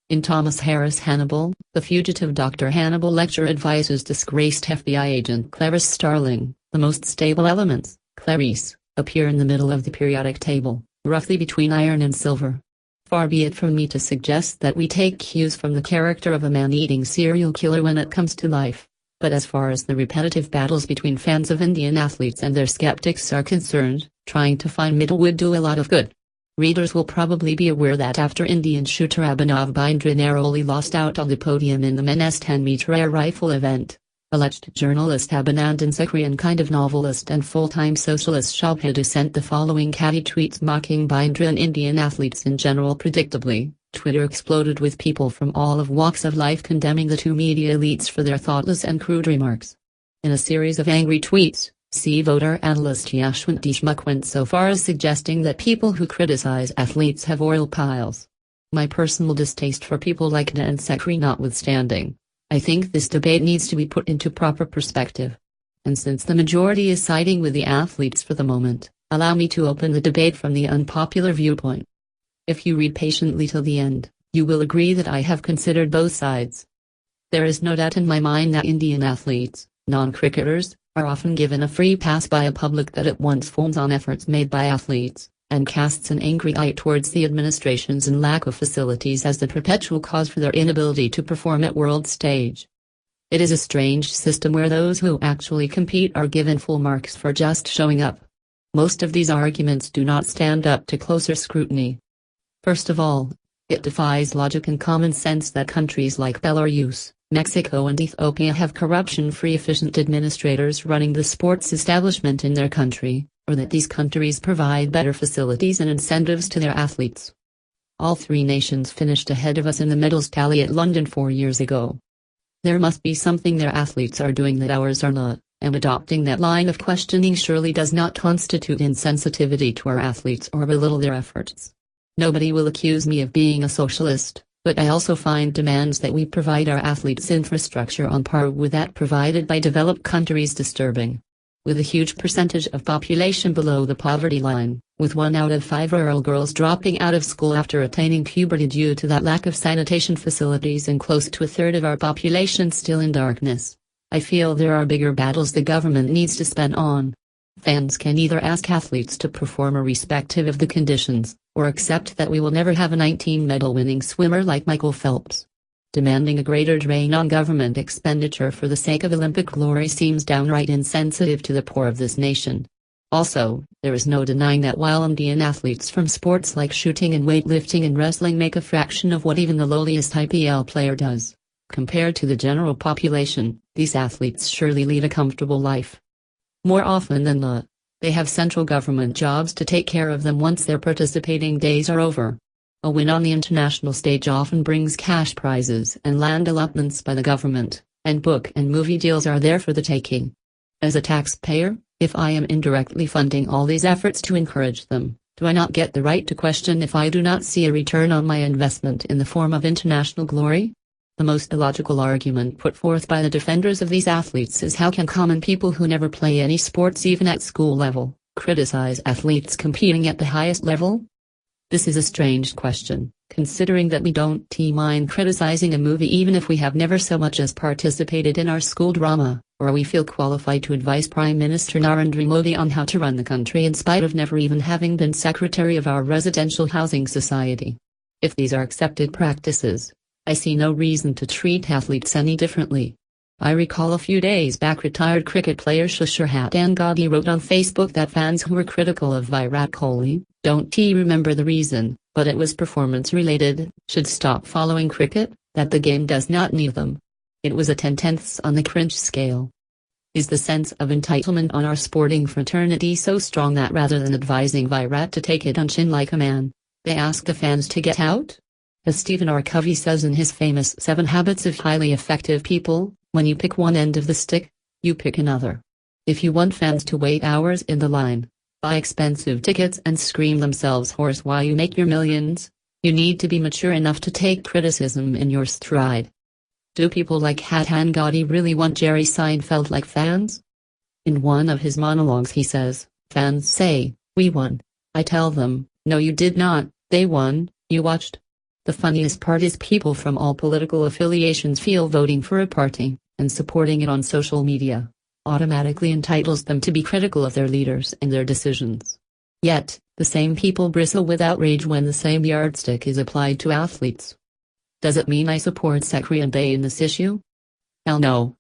In Thomas Harris Hannibal, the fugitive Dr. Hannibal Lecter advises disgraced FBI agent Clarice Starling, the most stable elements, Clarice, appear in the middle of the periodic table, roughly between iron and silver. Far be it from me to suggest that we take cues from the character of a man-eating serial killer when it comes to life. But as far as the repetitive battles between fans of Indian athletes and their skeptics are concerned, trying to find middle would do a lot of good. Readers will probably be aware that after Indian shooter Abhinav Bindra narrowly lost out on the podium in the men's 10-meter air rifle event, alleged journalist Abhinandan Sakri and kind of novelist and full-time socialist Shobhaa sent the following catty tweets mocking Bindra and Indian athletes in general. Predictably, Twitter exploded with people from all walks of life condemning the two media elites for their thoughtless and crude remarks. In a series of angry tweets, voter analyst Yashwant Deshmukh went so far as suggesting that people who criticize athletes have oil piles. My personal distaste for people like Na and Sakri notwithstanding, I think this debate needs to be put into proper perspective. And since the majority is siding with the athletes for the moment, allow me to open the debate from the unpopular viewpoint. If you read patiently till the end, you will agree that I have considered both sides. There is no doubt in my mind that Indian athletes, non-cricketers, are often given a free pass by a public that at once foams on efforts made by athletes, and casts an angry eye towards the administrations and lack of facilities as the perpetual cause for their inability to perform at world stage. It is a strange system where those who actually compete are given full marks for just showing up. Most of these arguments do not stand up to closer scrutiny. First of all, it defies logic and common sense that countries like Belarus, Mexico and Ethiopia have corruption-free efficient administrators running the sports establishment in their country, or that these countries provide better facilities and incentives to their athletes. All three nations finished ahead of us in the medals tally at London 4 years ago. There must be something their athletes are doing that ours are not, and adopting that line of questioning surely does not constitute insensitivity to our athletes or belittle their efforts. Nobody will accuse me of being a socialist, but I also find demands that we provide our athletes infrastructure on par with that provided by developed countries disturbing. With a huge percentage of population below the poverty line, with 1 out of 5 rural girls dropping out of school after attaining puberty due to that lack of sanitation facilities and close to a third of our population still in darkness, I feel there are bigger battles the government needs to spend on. Fans can either ask athletes to perform irrespective of the conditions, or accept that we will never have a 19-medal-winning swimmer like Michael Phelps. Demanding a greater drain on government expenditure for the sake of Olympic glory seems downright insensitive to the poor of this nation. Also, there is no denying that while Indian athletes from sports like shooting and weightlifting and wrestling make a fraction of what even the lowliest IPL player does, compared to the general population, these athletes surely lead a comfortable life. More often than not, they have central government jobs to take care of them once their participating days are over. A win on the international stage often brings cash prizes and land allotments by the government, and book and movie deals are there for the taking. As a taxpayer, if I am indirectly funding all these efforts to encourage them, do I not get the right to question if I do not see a return on my investment in the form of international glory? The most illogical argument put forth by the defenders of these athletes is how can common people who never play any sports even at school level, criticize athletes competing at the highest level? This is a strange question, considering that we don't mind criticizing a movie even if we have never so much as participated in our school drama, or we feel qualified to advise Prime Minister Narendra Modi on how to run the country in spite of never even having been secretary of our residential housing society. If these are accepted practices, I see no reason to treat athletes any differently. I recall a few days back retired cricket player Shobhaa Gandhi wrote on Facebook that fans who were critical of Virat Kohli, don't remember the reason, but it was performance related, should stop following cricket, that the game does not need them. It was a 10/10 on the cringe scale. Is the sense of entitlement on our sporting fraternity so strong that rather than advising Virat to take it on chin like a man, they ask the fans to get out? As Stephen R. Covey says in his famous 7 Habits of Highly Effective People, when you pick one end of the stick, you pick another. If you want fans to wait hours in the line, buy expensive tickets and scream themselves hoarse while you make your millions, you need to be mature enough to take criticism in your stride. Do people like Catty Gandhi really want Jerry Seinfeld like fans? In one of his monologues he says, fans say, we won. I tell them, no you did not, they won, you watched. The funniest part is people from all political affiliations feel voting for a party, and supporting it on social media, automatically entitles them to be critical of their leaders and their decisions. Yet, the same people bristle with outrage when the same yardstick is applied to athletes. Does it mean I support Sakri and Bay in this issue? Hell no.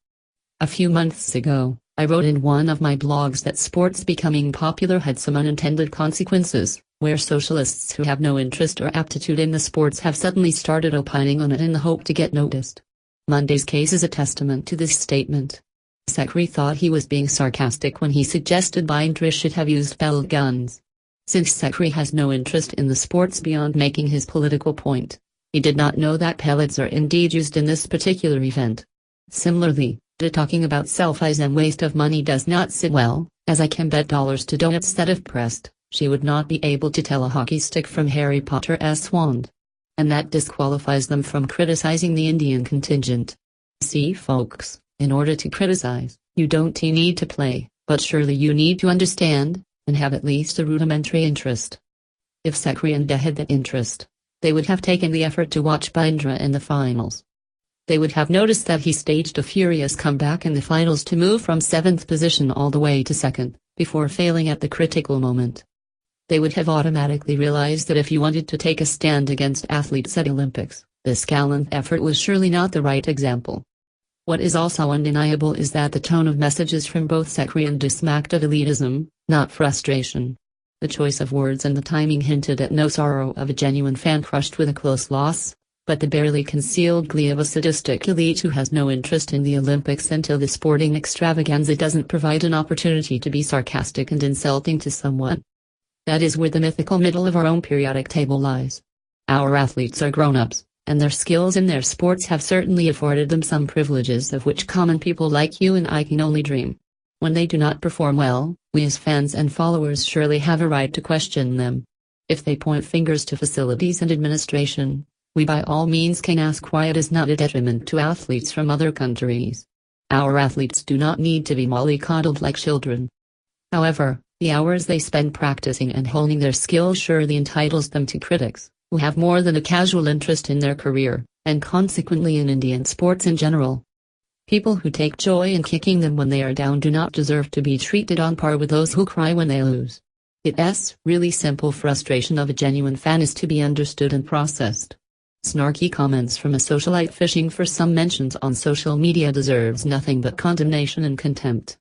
A few months ago, I wrote in one of my blogs that sports becoming popular had some unintended consequences, where socialists who have no interest or aptitude in the sports have suddenly started opining on it in the hope to get noticed. Monday's case is a testament to this statement. Sakri thought he was being sarcastic when he suggested Bindra should have used pellet guns. Since Sakri has no interest in the sports beyond making his political point, he did not know that pellets are indeed used in this particular event. Similarly, talking about selfies and waste of money does not sit well, as I can bet dollars to donuts that if pressed, she would not be able to tell a hockey stick from Harry Potter's wand. And that disqualifies them from criticizing the Indian contingent. See folks, in order to criticize, you don't need to play, but surely you need to understand, and have at least a rudimentary interest. If Sakri and had that interest, they would have taken the effort to watch Bindra in the finals. They would have noticed that he staged a furious comeback in the finals to move from 7th position all the way to 2nd, before failing at the critical moment. They would have automatically realized that if you wanted to take a stand against athletes at Olympics, this gallant effort was surely not the right example. What is also undeniable is that the tone of messages from both Sakri and smacked of elitism, not frustration. The choice of words and the timing hinted at no sorrow of a genuine fan crushed with a close loss, but the barely concealed glee of a sadistic elite who has no interest in the Olympics until the sporting extravaganza doesn't provide an opportunity to be sarcastic and insulting to someone. That is where the mythical middle of our own periodic table lies. Our athletes are grown-ups, and their skills in their sports have certainly afforded them some privileges of which common people like you and I can only dream. When they do not perform well, we as fans and followers surely have a right to question them. If they point fingers to facilities and administration, we by all means can ask why it is not a detriment to athletes from other countries. Our athletes do not need to be mollycoddled like children. However, the hours they spend practicing and honing their skills surely entitles them to critics, who have more than a casual interest in their career, and consequently in Indian sports in general. People who take joy in kicking them when they are down do not deserve to be treated on par with those who cry when they lose. It's really simple frustration of a genuine fan is to be understood and processed. Snarky comments from a socialite fishing for some mentions on social media deserves nothing but condemnation and contempt.